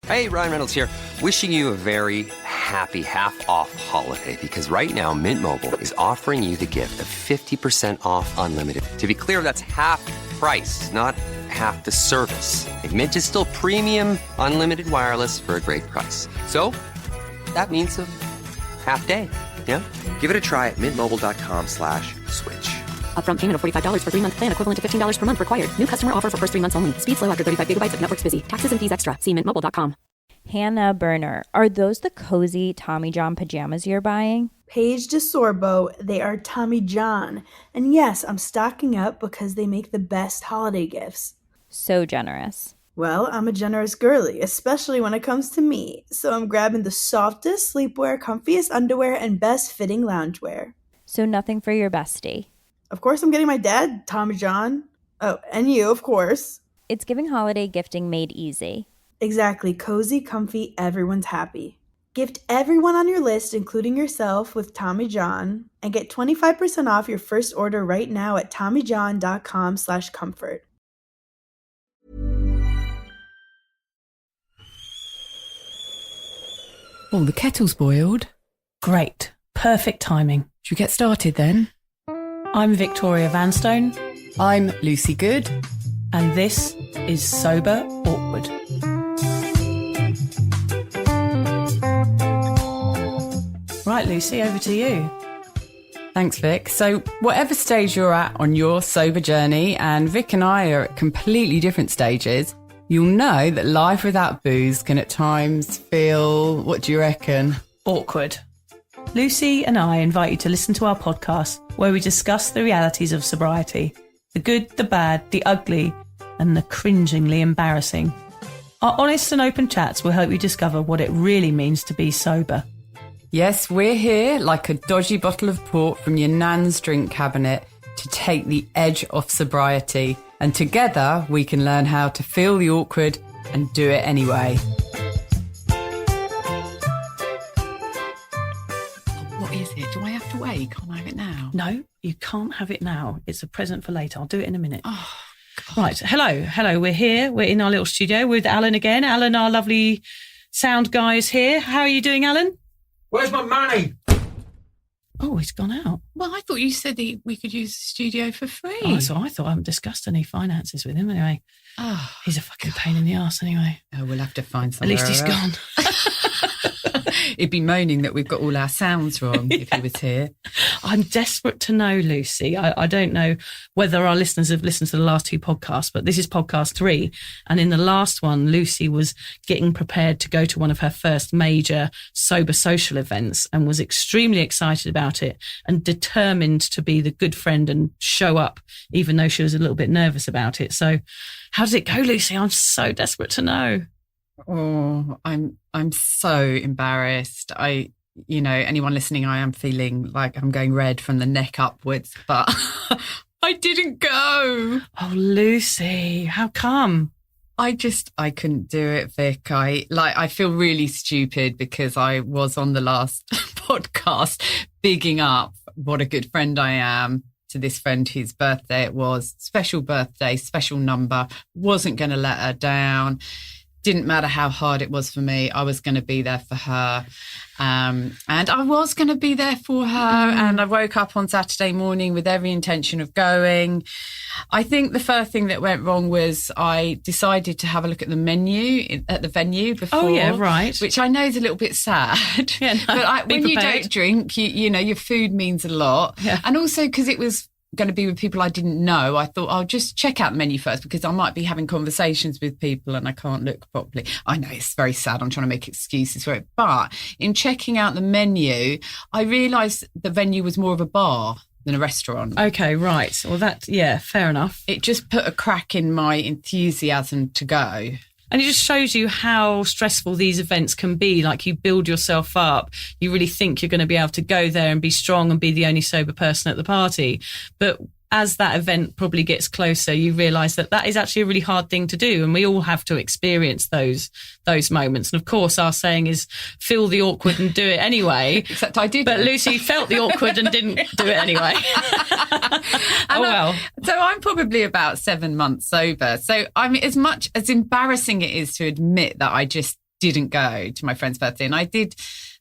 Hey, Ryan Reynolds here. Wishing you a very happy half-off holiday because right now Mint Mobile is offering you the gift of 50% off unlimited. To be clear, that's half price, not half the service. Like, Mint is still premium unlimited wireless for a great price. So that means a half day. Yeah? Give it a try at mintmobile.com/switch. Upfront payment of $45 for 3-month plan, equivalent to $15 per month required. New customer offer for first 3 months only. Speed slow after 35 gigabytes if network's busy. Taxes and fees extra. See mintmobile.com. Hannah Burner, are those the cozy Tommy John pajamas you're buying? Paige DeSorbo, they are Tommy John. And yes, I'm stocking up because they make the best holiday gifts. So generous. Well, I'm a generous girly, especially when it comes to me. So I'm grabbing the softest sleepwear, comfiest underwear, and best fitting loungewear. So nothing for your bestie. Of course, I'm getting my dad, Tommy John. Oh, and you, of course. It's giving holiday gifting made easy. Exactly. Cozy, comfy, everyone's happy. Gift everyone on your list, including yourself, with Tommy John, and get 25% off your first order right now at TommyJohn.com/comfort. Oh, the kettle's boiled. Great. Perfect timing. Should we get started then? I'm Victoria Vanstone. I'm Lucy Good. And this is Sober Awkward. Right, Lucy, over to you. Thanks, Vic. So whatever stage you're at on your sober journey, and Vic and I are at completely different stages, you'll know that life without booze can at times feel, what do you reckon? Awkward. Lucy and I invite you to listen to our podcast where we discuss the realities of sobriety, the good, the bad, the ugly, and the cringingly embarrassing. Our honest and open chats will help you discover what it really means to be sober. Yes, we're here like a dodgy bottle of port from your nan's drink cabinet to take the edge off sobriety. And together we can learn how to feel the awkward and do it anyway. What is it? Do I have to wait? Can't I have it now? No, you can't have it now. It's a present for later. I'll do it in a minute. Oh, God. Right. Hello. We're here. We're in our little studio with Alan again. Alan, our lovely sound guy, is here. How are you doing, Alan? Where's my money? Oh, he's gone out. Well, I thought you said that we could use the studio for free. Oh, so I thought I haven't discussed any finances with him anyway. Oh, he's a fucking pain in the arse anyway. Oh, we'll have to find At somewhere. least he's gone. He'd be moaning that we've got all our sounds wrong if he was here. I'm desperate to know, Lucy. I don't know whether our listeners have listened to the last 2 podcasts, but this is podcast 3. And in the last one, Lucy was getting prepared to go to one of her first major sober social events and was extremely excited about it and determined to be the good friend and show up, even though she was a little bit nervous about it. So how does it go, Lucy? I'm so desperate to know. Oh, I'm so embarrassed. Anyone listening, I am feeling like I'm going red from the neck upwards, but I didn't go. Oh, Lucy, how come? I couldn't do it, Vic. I feel really stupid because I was on the last podcast bigging up what a good friend I am to this friend whose birthday it was. Special birthday, special number, wasn't going to let her down. Didn't matter how hard it was for me. I was going to be there for her. And I was going to be there for her. And I woke up on Saturday morning with every intention of going. I think the first thing that went wrong was I decided to have a look at the menu at the venue before. Oh, yeah, right. Which I know is a little bit sad. Yeah, no, but when prepared. you don't drink, you know, your food means a lot. Yeah. And also because it was going to be with people I didn't know, I thought I'll just check out the menu first because I might be having conversations with people and I can't look properly. I know it's very sad. I'm trying to make excuses for it. But in checking out the menu, I realised the venue was more of a bar than a restaurant. Okay, right. Well, fair enough. It just put a crack in my enthusiasm to go. And it just shows you how stressful these events can be. Like, you build yourself up. You really think you're going to be able to go there and be strong and be the only sober person at the party. But as that event probably gets closer, you realise that is actually a really hard thing to do. And we all have to experience those moments. And of course, our saying is feel the awkward and do it anyway. Except I did. But Lucy felt the awkward and didn't do it anyway. Oh, well. So I'm probably about 7 months sober. So I mean, as much as embarrassing it is to admit that I just didn't go to my friend's birthday. And I did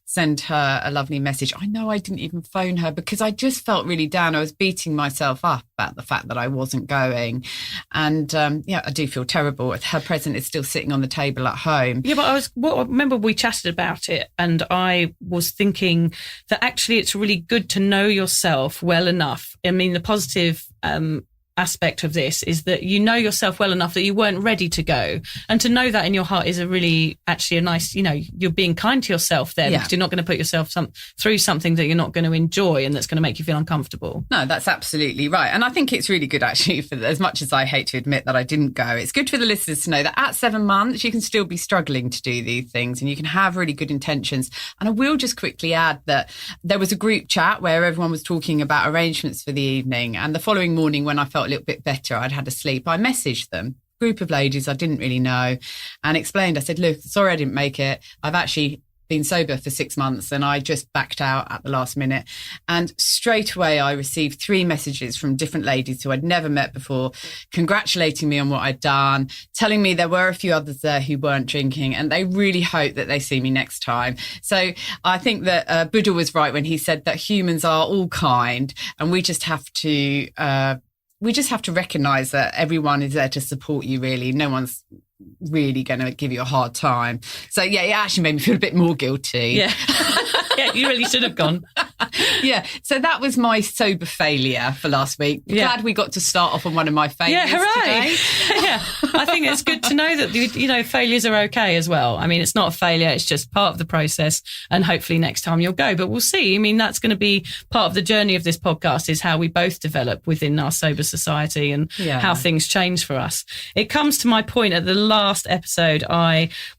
send her a lovely message. I know I didn't even phone her because I just felt really down. I was beating myself up about the fact that I wasn't going. And I do feel terrible. Her present is still sitting on the table at home. Yeah, but I remember we chatted about it, and I was thinking that actually it's really good to know yourself well enough. I mean, the positive aspect of this is that you know yourself well enough that you weren't ready to go, and to know that in your heart is actually a nice, you're being kind to yourself there, because you're not going to put yourself through something that you're not going to enjoy and that's going to make you feel uncomfortable. No, that's absolutely right. And I think it's really good, actually, for as much as I hate to admit that I didn't go, it's good for the listeners to know that at 7 months you can still be struggling to do these things and you can have really good intentions. And I will just quickly add that there was a group chat where everyone was talking about arrangements for the evening, and the following morning when I felt a little bit better, I'd had a sleep, I messaged them, group of ladies I didn't really know, and explained. I said, look, sorry I didn't make it. I've actually been sober for 6 months and I just backed out at the last minute. And straight away I received 3 messages from different ladies who I'd never met before, congratulating me on what I'd done, telling me there were a few others there who weren't drinking and they really hope that they see me next time. So I think that Buddha was right when he said that humans are all kind, and we just have to recognise that everyone is there to support you, really. No one's really going to give you a hard time. So, yeah, it actually made me feel a bit more guilty. Yeah. Yeah, you really should have gone. Yeah, so that was my sober failure for last week. Glad we got to start off on one of my failures today. Yeah, I think it's good to know that, failures are okay as well. I mean, it's not a failure, it's just part of the process, and hopefully next time you'll go. But we'll see. I mean, that's going to be part of the journey of this podcast, is how we both develop within our sober society and how things change for us. It comes to my point at the last episode,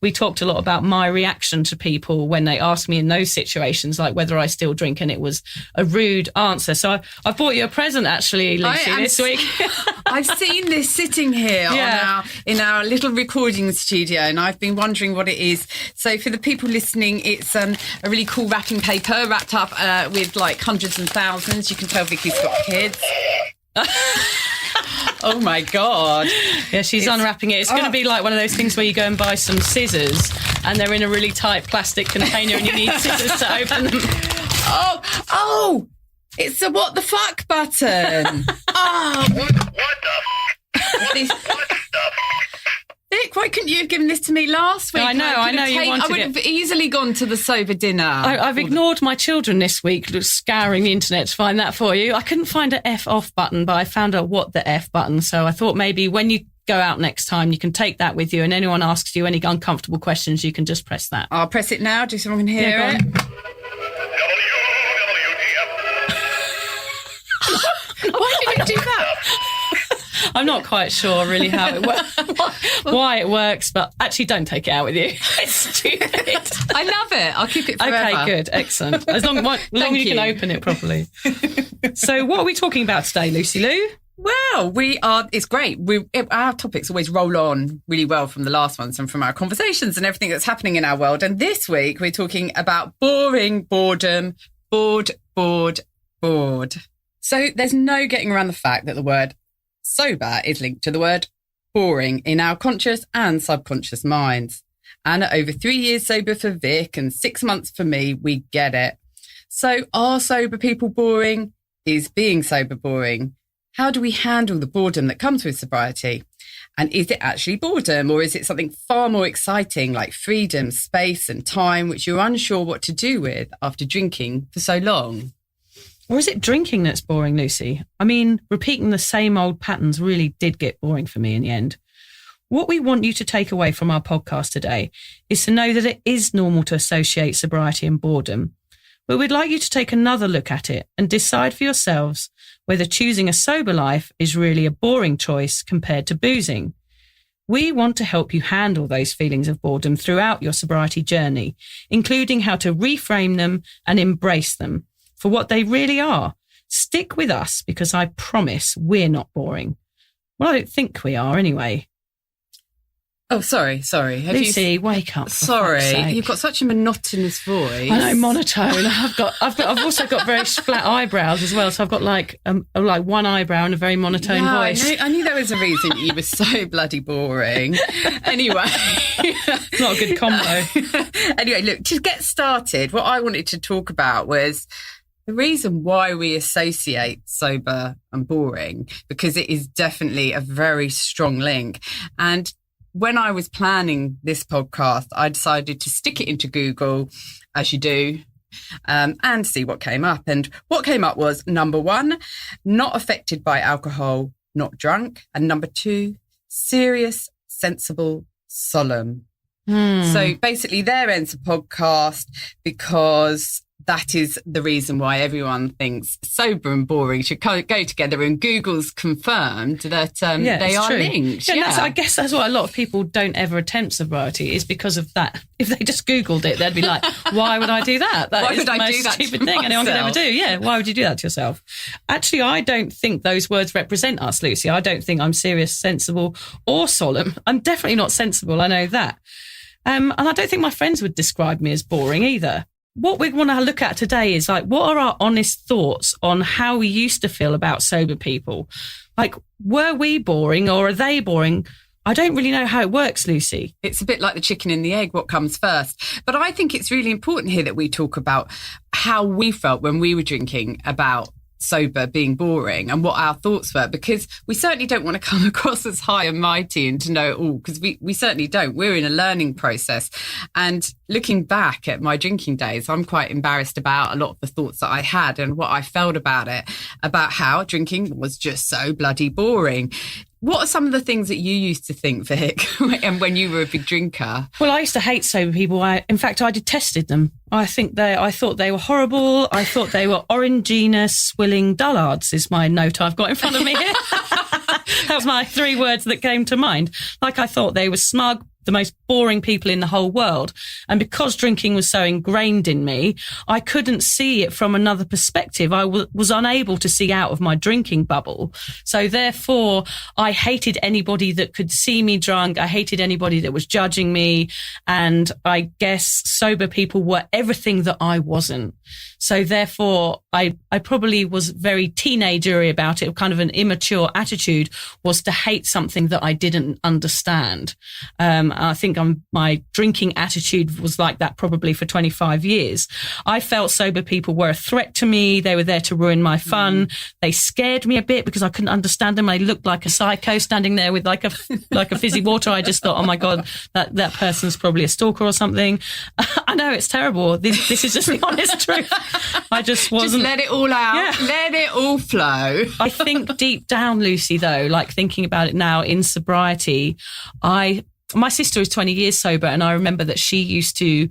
we talked a lot about my reaction to people when they asked me in those situations, like whether I still drink, and it was a rude answer. So I bought you a present, actually, Lucy, this week. I've seen this sitting here in our little recording studio, and I've been wondering what it is. So for the people listening, it's a really cool wrapping paper wrapped up with like hundreds and thousands. You can tell Vicky's got kids. Oh my God. Yeah, she's unwrapping it. It's going to be like one of those things where you go and buy some scissors and they're in a really tight plastic container and you need scissors to open them. Oh, it's a what the fuck button. What the fuck? Vic, why couldn't you have given this to me last week? I know you wanted it. I would have easily gone to the sober dinner. I've ignored my children this week, scouring the internet to find that for you. I couldn't find an F off button, but I found a what the F button. So I thought maybe when you go out next time, you can take that with you, and anyone asks you any uncomfortable questions, you can just press that. I'll press it now, just so everyone can hear it. Why did you do that? I'm not quite sure really how it works, why it works, but actually don't take it out with you. It's stupid. I love it. I'll keep it forever. Okay, good. Excellent. As long as you can open it properly. So what are we talking about today, Lucy Lou? Well, it's great. Our topics always roll on really well from the last ones and from our conversations and everything that's happening in our world. And this week we're talking about boredom, bored. So there's no getting around the fact that the word sober is linked to the word boring in our conscious and subconscious minds. And at over 3 years sober for Vic and 6 months for me, we get it. So are sober people boring? Is being sober boring? How do we handle the boredom that comes with sobriety? And is it actually boredom, or is it something far more exciting like freedom, space and time, which you're unsure what to do with after drinking for so long? Or is it drinking that's boring, Lucy? I mean, repeating the same old patterns really did get boring for me in the end. What we want you to take away from our podcast today is to know that it is normal to associate sobriety and boredom. But we'd like you to take another look at it and decide for yourselves whether choosing a sober life is really a boring choice compared to boozing. We want to help you handle those feelings of boredom throughout your sobriety journey, including how to reframe them and embrace them for what they really are. Stick with us, because I promise we're not boring. Well, I don't think we are anyway. Oh, sorry. Have Lucy, wake up. Sorry, you've got such a monotonous voice. I know, monotone. I've also got very flat eyebrows as well. So I've got like one eyebrow and a very monotone voice. I knew there was a reason you were so bloody boring. Anyway. Not a good combo. Anyway, look, to get started, what I wanted to talk about was the reason why we associate sober and boring, because it is definitely a very strong link. And when I was planning this podcast, I decided to stick it into Google, as you do, and see what came up. And what came up was, number 1, not affected by alcohol, not drunk. And number 2, serious, sensible, solemn. So basically there ends the podcast, because that is the reason why everyone thinks sober and boring should go together, and Google's confirmed that they are linked. Yeah, I guess that's why a lot of people don't ever attempt sobriety, is because of that. If they just Googled it, they'd be like, why would I do that? That is the most stupid thing anyone could ever do. Yeah, why would you do that to yourself? Actually, I don't think those words represent us, Lucy. I don't think I'm serious, sensible or solemn. I'm definitely not sensible, I know that. And I don't think my friends would describe me as boring either. What we want to look at today is like, what are our honest thoughts on how we used to feel about sober people? Like, were we boring or are they boring? I don't really know how it works, Lucy. It's a bit like the chicken and the egg, what comes first. But I think it's really important here that we talk about how we felt when we were drinking about sober being boring and what our thoughts were, because we certainly don't want to come across as high and mighty and to know it all, because we certainly don't. We're in a learning process. And looking back at my drinking days, I'm quite embarrassed about a lot of the thoughts that I had and what I felt about it, about how drinking was just so bloody boring. What are some of the things that you used to think, Vic, and when you were a big drinker? Well, I used to hate sober people. In fact, I detested them. I thought they were horrible. I thought they were orangina, swilling dullards is my note I've got in front of me here. That was my 3 words that came to mind. Like, I thought they were smug, the most boring people in the whole world. And because drinking was so ingrained in me, I couldn't see it from another perspective. I was unable to see out of my drinking bubble. So therefore, I hated anybody that could see me drunk. I hated anybody that was judging me. And I guess sober people were everything that I wasn't. So therefore, I probably was very teenagery about it. Kind of an immature attitude was to hate something that I didn't understand. I think my drinking attitude was like that probably for 25 years. I felt sober people were a threat to me. They were there to ruin my fun. They scared me a bit because I couldn't understand them. They looked like a psycho standing there with like a fizzy water. I just thought, oh my God, that person's probably a stalker or something. I know it's terrible. This is just the honest truth. I just wasn't. Just let it all out. Yeah. Let it all flow. I think deep down, Lucy, though, like thinking about it now in sobriety, my sister is 20 years sober, and I remember that she used to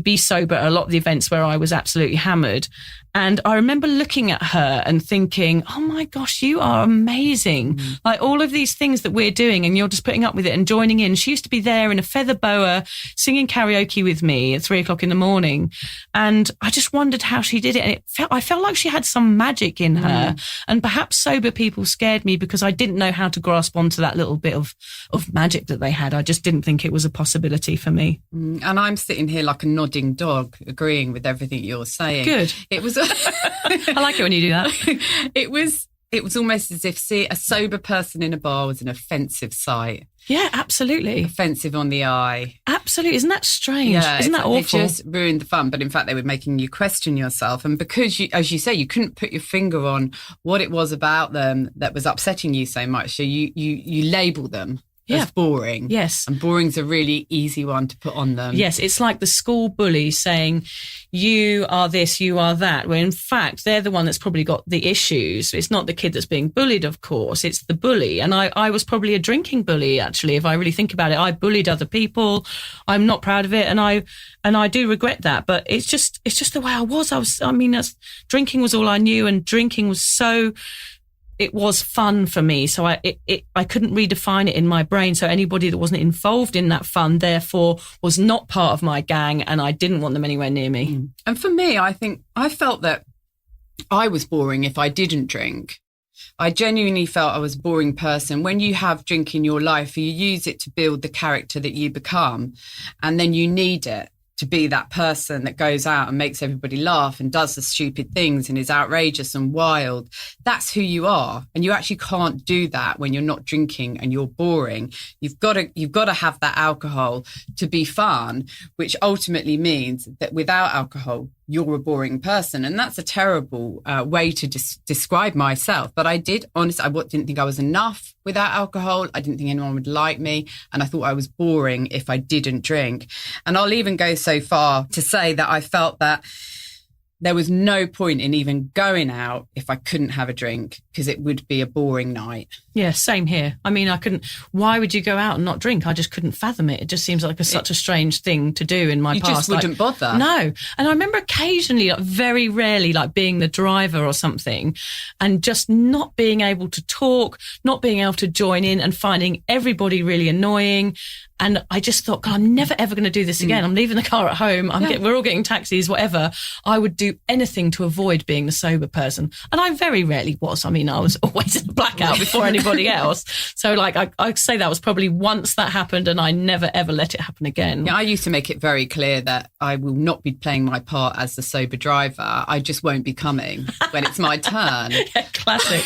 be sober at a lot of the events where I was absolutely hammered. And I remember looking at her and thinking, oh my gosh, you are amazing. Like all of these things that we're doing and you're just putting up with it and joining in. She used to be there in a feather boa singing karaoke with me at 3:00 in the morning. And I just wondered how she did it. And I felt like she had some magic in her. And perhaps sober people scared me because I didn't know how to grasp onto that little bit of magic that they had. I just didn't think it was a possibility for me. And I'm sitting here like a nodding dog, agreeing with everything you're saying. Good. It was I like it when you do that. It was almost as if a sober person in a bar was an offensive sight. Yeah, absolutely. Offensive on the eye. Absolutely. Isn't that strange? Yeah, Isn't that awful? It just ruined the fun. But in fact, they were making you question yourself. And because, as you say, you couldn't put your finger on what it was about them that was upsetting you so much. So you label them. As boring. Yes. And boring's a really easy one to put on them. Yes, it's like the school bully saying, you are this, you are that, when in fact, they're the one that's probably got the issues. It's not the kid that's being bullied, of course. It's the bully. And I was probably a drinking bully, actually, if I really think about it. I bullied other people. I'm not proud of it. And I do regret that. But it's just the way I was. Drinking was all I knew, and drinking was it was fun for me. So I couldn't redefine it in my brain. So anybody that wasn't involved in that fun, therefore, was not part of my gang, and I didn't want them anywhere near me. And for me, I think I felt that I was boring if I didn't drink. I genuinely felt I was a boring person. When you have drink in your life, you use it to build the character that you become, and then you need it to be that person that goes out and makes everybody laugh and does the stupid things and is outrageous and wild. That's who you are. And you actually can't do that when you're not drinking and you're boring. You've got to have that alcohol to be fun, which ultimately means that without alcohol, you're a boring person. And that's a terrible way to describe myself. But I did, honestly, I didn't think I was enough without alcohol. I didn't think anyone would like me. And I thought I was boring if I didn't drink. And I'll even go so far to say that I felt that there was no point in even going out if I couldn't have a drink, because it would be a boring night. Yeah, same here. I mean, why would you go out and not drink? I just couldn't fathom it. It just seems like such a strange thing to do in my past. You just wouldn't bother. No. And I remember occasionally, like very rarely, like being the driver or something and just not being able to talk, not being able to join in and finding everybody really annoying. And I just thought, God, I'm never, ever going to do this again. I'm leaving the car at home. We're all getting taxis, whatever. I would do anything to avoid being the sober person. And I very rarely was. I mean, I was always in a blackout before anybody else. So like, I'd say that was probably once that happened and I never, ever let it happen again. Yeah, I used to make it very clear that I will not be playing my part as the sober driver. I just won't be coming when it's my turn. Yeah, classic.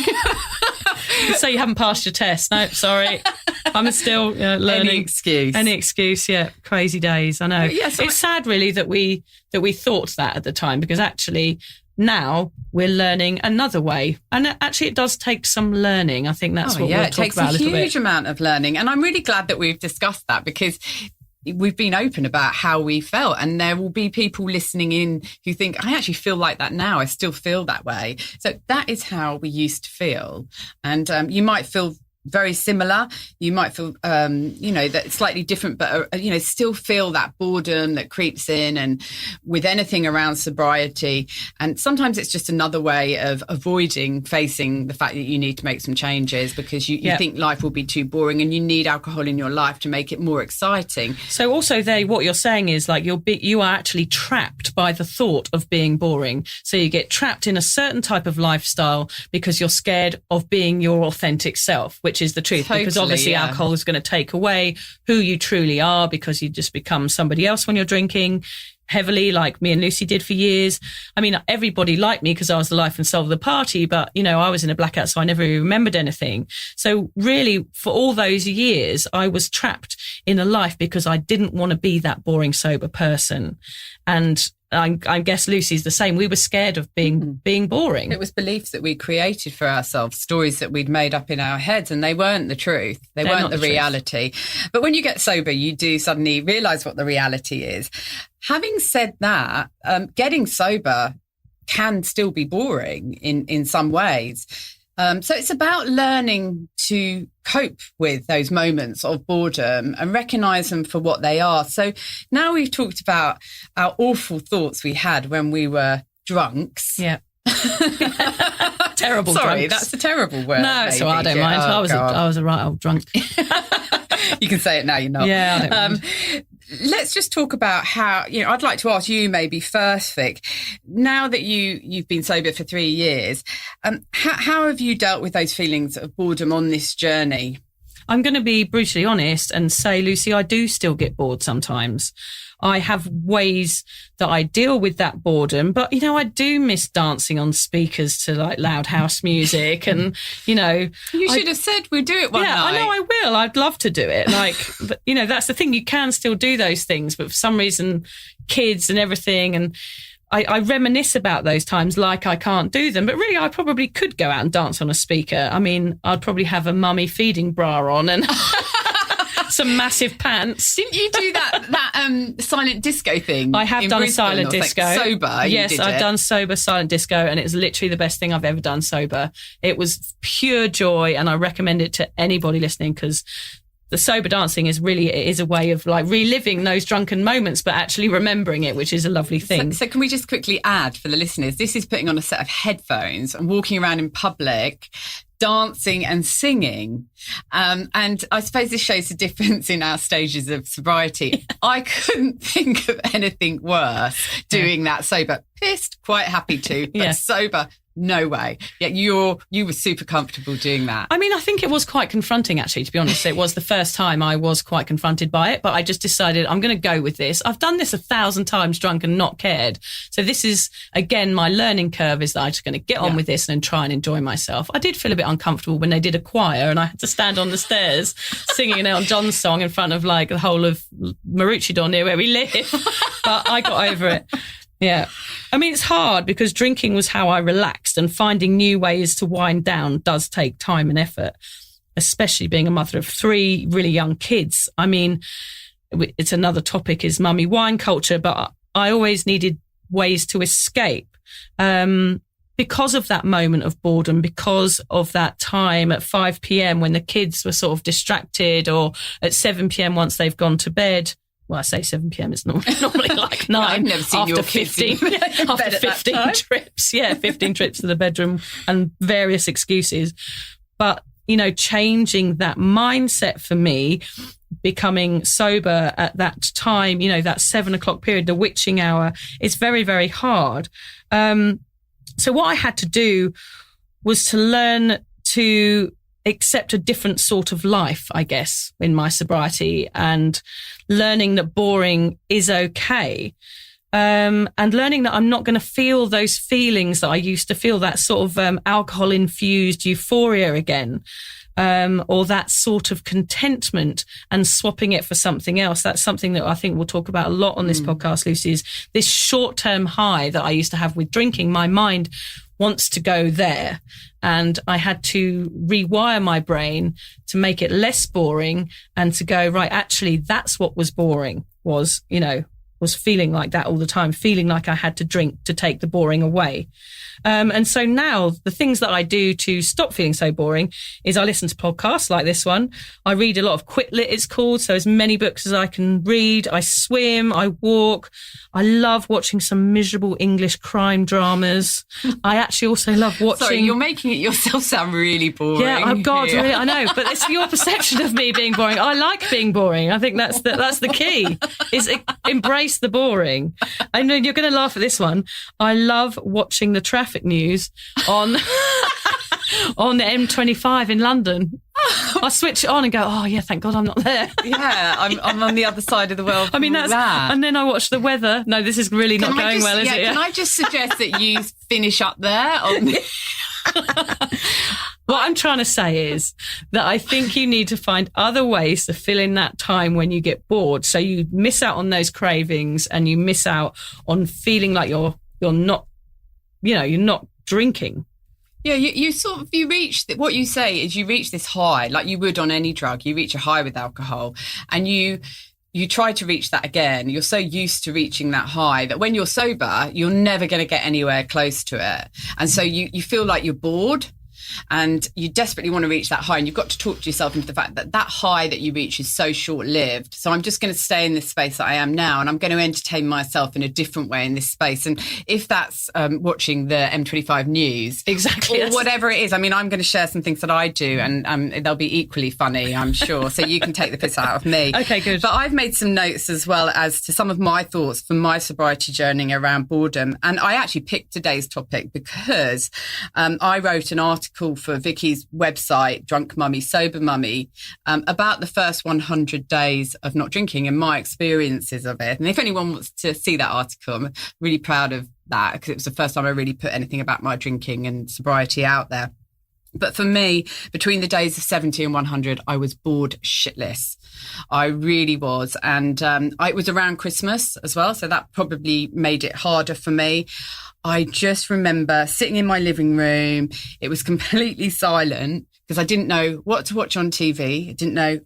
So you haven't passed your test. No, sorry. I'm still learning. Any excuse, yeah. Crazy days, I know. Yeah, so it's sad really that we thought that at the time, because actually now we're learning another way. And actually it does take some learning. I think that's what we'll talk about a little bit. It takes a huge amount of learning. And I'm really glad that we've discussed that, because we've been open about how we felt, and there will be people listening in who think, I actually feel like that now. I still feel that way. So that is how we used to feel. And you might feel very similar. You might feel, that it's slightly different, but, still feel that boredom that creeps in, and with anything around sobriety. And sometimes it's just another way of avoiding facing the fact that you need to make some changes, because you think life will be too boring and you need alcohol in your life to make it more exciting. So also what you're saying is like you are actually trapped by the thought of being boring. So you get trapped in a certain type of lifestyle because you're scared of being your authentic self, which is the truth. Totally, because obviously alcohol is going to take away who you truly are, because you just become somebody else when you're drinking heavily, like me and Lucy did for years. I mean, everybody liked me because I was the life and soul of the party, but, I was in a blackout, so I never really remembered anything. So really, for all those years, I was trapped in a life because I didn't want to be that boring, sober person. And I guess Lucy's the same. We were scared of being boring. It was beliefs that we created for ourselves, stories that we'd made up in our heads, and they weren't the truth. They're weren't the reality. But when you get sober, you do suddenly realise what the reality is. Having said that, getting sober can still be boring in some ways. So it's about learning to cope with those moments of boredom and recognise them for what they are. So now we've talked about our awful thoughts we had when we were drunks. Yeah. Terrible Sorry, drunks. that's a terrible word. No, so I don't mind. I was a right old drunk. You can say it now, you're not. Yeah, I don't mind. Let's just talk about how, I'd like to ask you maybe first, Vic, now that you've been sober for 3 years, how have you dealt with those feelings of boredom on this journey? I'm going to be brutally honest and say, Lucy, I do still get bored sometimes. I have ways that I deal with that boredom, but, I do miss dancing on speakers to like loud house music and, You should have said we'd do it one night. Yeah, I know I will. I'd love to do it. But, that's the thing. You can still do those things, but for some reason, kids and everything, and I reminisce about those times like I can't do them, but really I probably could go out and dance on a speaker. I mean, I'd probably have a mummy feeding bra on and some massive pants. Didn't you do that silent disco thing? I have done a silent disco. Sober? Yes, I've done sober silent disco, and it's literally the best thing I've ever done sober. It was pure joy, and I recommend it to anybody listening, because the sober dancing is a way of like reliving those drunken moments, but actually remembering it, which is a lovely thing. So can we just quickly add for the listeners, this is putting on a set of headphones and walking around in public, dancing and singing. And I suppose this shows the difference in our stages of sobriety. I couldn't think of anything worse doing that sober. pissed, quite happy to, but Yeah. sober, no way. Yet you were super comfortable doing that. I mean, I think it was quite confronting, actually, to be honest. It was the first time I was quite confronted by it, but I just decided I'm going to go with this. I've done this 1,000 times drunk and not cared. So this is, again, my learning curve is that I'm just going to get on with this and try and enjoy myself. I did feel a bit uncomfortable when they did a choir and I had to stand on the stairs singing an Elton John song in front of like the whole of Maroochydore near where we live. But I got over it. Yeah. I mean, it's hard because drinking was how I relaxed, and finding new ways to wind down does take time and effort, especially being a mother of 3 really young kids. I mean, it's another topic is mummy wine culture, but I always needed ways to escape. Because of that moment of boredom, because of that time at 5 p.m. when the kids were sort of distracted, or at 7 p.m. once they've gone to bed. Well, I say 7 p.m. It's normally like 9. I've never seen your kids 15, after 15 trips. Yeah, 15 trips to the bedroom and various excuses. But, changing that mindset for me, becoming sober at that time, that 7 o'clock period, the witching hour, it's very, very hard. So what I had to do was to learn to accept a different sort of life, I guess, in my sobriety, and learning that boring is okay. And learning that I'm not going to feel those feelings that I used to feel, that sort of alcohol-infused euphoria again, or that sort of contentment, and swapping it for something else. That's something that I think we'll talk about a lot on this podcast, Lucy, is this short-term high that I used to have with drinking. My mind wants to go there. And I had to rewire my brain to make it less boring and to go, right, actually, that's what was boring, was feeling like that all the time, feeling like I had to drink to take the boring away. And so now the things that I do to stop feeling so boring is I listen to podcasts like this one. I read a lot of Quit Lit, it's called. So as many books as I can read. I swim, I walk. I love watching some miserable English crime dramas. I actually also love watching... Sorry, you're making it yourself sound really boring. Yeah, oh God, here. really, I know. But it's your perception of me being boring. I like being boring. I think that's the key, is embrace the boring. I know you're going to laugh at this one. I love watching the traffic news on the M25 in London. I switch it on and go, oh yeah, thank God I'm not there. Yeah, I'm on the other side of the world. I mean, that's that. And then I watch the weather. No, this is really not going well, is it? Can I just suggest that you finish up there on What I'm trying to say is that I think you need to find other ways to fill in that time when you get bored. So you miss out on those cravings and you miss out on feeling like you're not, you're not drinking. Yeah, you reach, what you say is you reach this high, like you would on any drug. You reach a high with alcohol and you try to reach that again. You're so used to reaching that high that when you're sober, you're never going to get anywhere close to it. And so you feel like you're bored. And you desperately want to reach that high, and you've got to talk to yourself into the fact that that high that you reach is so short-lived. So I'm just going to stay in this space that I am now, and I'm going to entertain myself in a different way in this space. And if that's watching the M25 news, exactly, or whatever it is, I mean, I'm going to share some things that I do, and they'll be equally funny, I'm sure. So you can take the piss out of me. Okay, good. But I've made some notes as well as to some of my thoughts from my sobriety journey around boredom. And I actually picked today's topic because I wrote an article for Vicky's website, Drunk Mummy, Sober Mummy, about the first 100 days of not drinking and my experiences of it. And if anyone wants to see that article, I'm really proud of that because it was the first time I really put anything about my drinking and sobriety out there. But for me, between the days of 70 and 100, I was bored shitless. I really was. And it was around Christmas as well, so that probably made it harder for me. I just remember sitting in my living room. It was completely silent because I didn't know what to watch on TV. I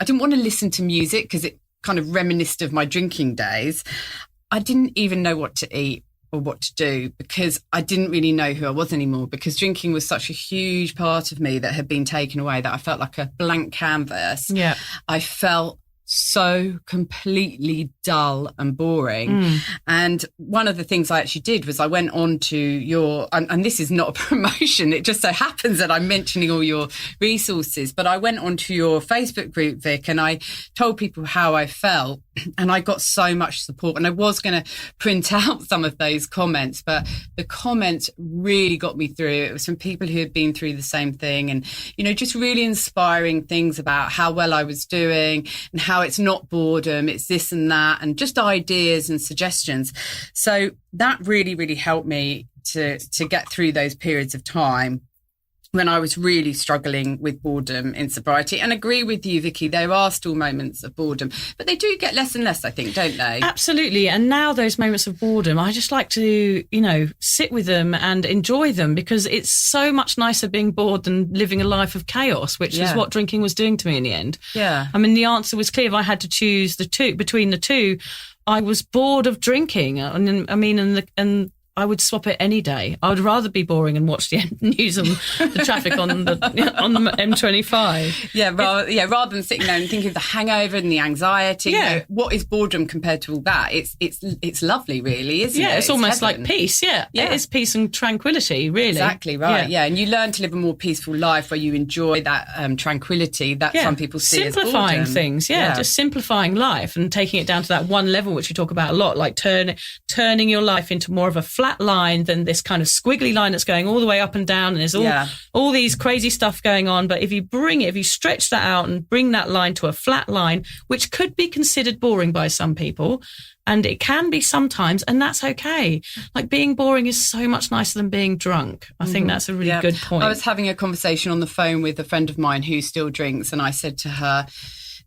didn't want to listen to music because it kind of reminisced of my drinking days. I didn't even know what to eat or what to do because I didn't really know who I was anymore, because drinking was such a huge part of me that had been taken away that I felt like a blank canvas. Yeah. I felt so completely dull and boring. And one of the things I actually did was I went on to your, and this is not a promotion, it just so happens that I'm mentioning all your resources, but I went on to your Facebook group, Vic, and I told people how I felt. And I got so much support, and I was going to print out some of those comments, but the comments really got me through. It was from people who had been through the same thing, and, you know, just really inspiring things about how well I was doing and how it's not boredom, it's this and that, and just ideas and suggestions. So that really, really helped me to get through those periods of time when I was really struggling with boredom in sobriety. And agree with you, Vicky, there are still moments of boredom, but they do get less and less, I think, don't they? Absolutely. And now those moments of boredom, I just like to, you know, sit with them and enjoy them, because it's so much nicer being bored than living a life of chaos, which is what drinking was doing to me in the end. Yeah. I mean, the answer was clear. If I had to choose between the two, I was bored of drinking. And I would swap it any day. I would rather be boring and watch the news and the traffic on the M25. Rather than sitting there and thinking of the hangover and the anxiety. Yeah. You know, what is boredom compared to all that? It's lovely, really, isn't it? Yeah, it's almost heaven. like peace. Yeah, it is peace and tranquility, really. Exactly right. Yeah, and you learn to live a more peaceful life where you enjoy that tranquility that some people see as simplifying boredom. things. Yeah, just simplifying life and taking it down to that one level, which we talk about a lot, like turning your life into more of a flat line than this kind of squiggly line that's going all the way up and down, and there's all these crazy stuff going on. But if you stretch that out and bring that line to a flat line, which could be considered boring by some people, and it can be sometimes, and that's okay. Like, being boring is so much nicer than being drunk. I think that's a really good point. I was having a conversation on the phone with a friend of mine who still drinks, and I said to her,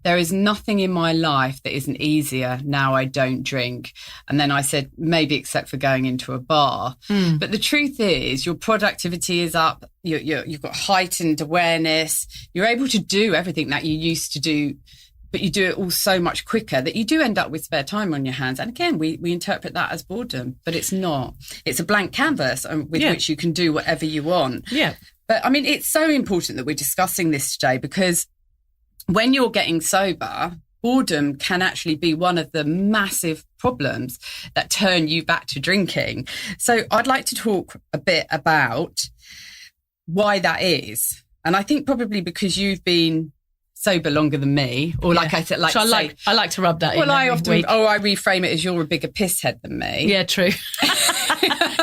there is nothing in my life that isn't easier now I don't drink. And then I said, maybe except for going into a bar. But the truth is, your productivity is up. You've got heightened awareness. You're able to do everything that you used to do, but you do it all so much quicker that you do end up with spare time on your hands. And again, we interpret that as boredom, but it's not. It's a blank canvas with which you can do whatever you want. Yeah. But I mean, it's so important that we're discussing this today, because when you're getting sober, boredom can actually be one of the massive problems that turn you back to drinking. So I'd like to talk a bit about why that is. And I think probably because you've been sober longer than me, or like I said, I like to rub that in. Well, I every week. reframe it as you're a bigger pisshead than me. Yeah, true.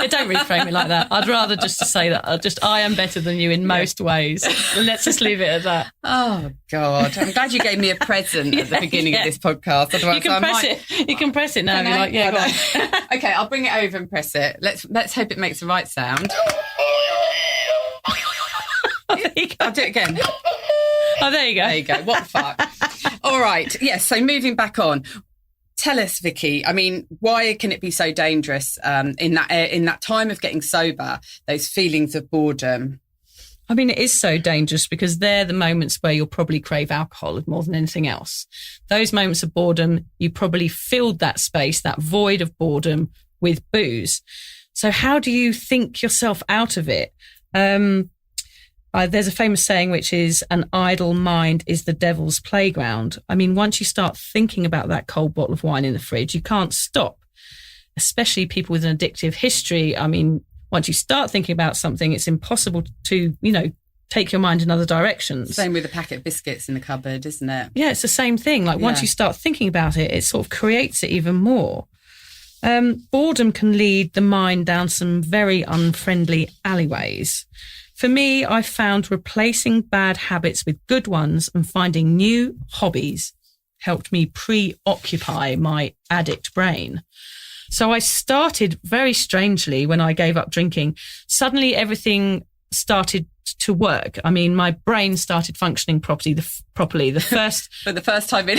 Don't reframe it like that. I'd rather just to say that I am better than you in most ways. And let's just leave it at that. Oh God, I'm glad you gave me a present at the beginning of this podcast. Otherwise, you can press it now. If you like, go on. Okay, I'll bring it over and press it. Let's hope it makes the right sound. I'll do it again. Oh, there you go. There you go. What the fuck? All right. Yes. So moving back on. Tell us, Vicky, I mean, why can it be so dangerous in that time of getting sober, those feelings of boredom? I mean, it is so dangerous because they're the moments where you'll probably crave alcohol more than anything else. Those moments of boredom, you probably filled that space, that void of boredom, with booze. So how do you think yourself out of it? There's a famous saying, which is, an idle mind is the devil's playground. I mean, once you start thinking about that cold bottle of wine in the fridge, you can't stop, especially people with an addictive history. I mean, once you start thinking about something, it's impossible to, take your mind in other directions. Same with a packet of biscuits in the cupboard, isn't it? Yeah, it's the same thing. Like, once you start thinking about it, it sort of creates it even more. Boredom can lead the mind down some very unfriendly alleyways. For me, I found replacing bad habits with good ones and finding new hobbies helped me preoccupy my addict brain. So I started very strangely when I gave up drinking. Suddenly everything started to work. I mean, my brain started functioning properly. The first for the first time in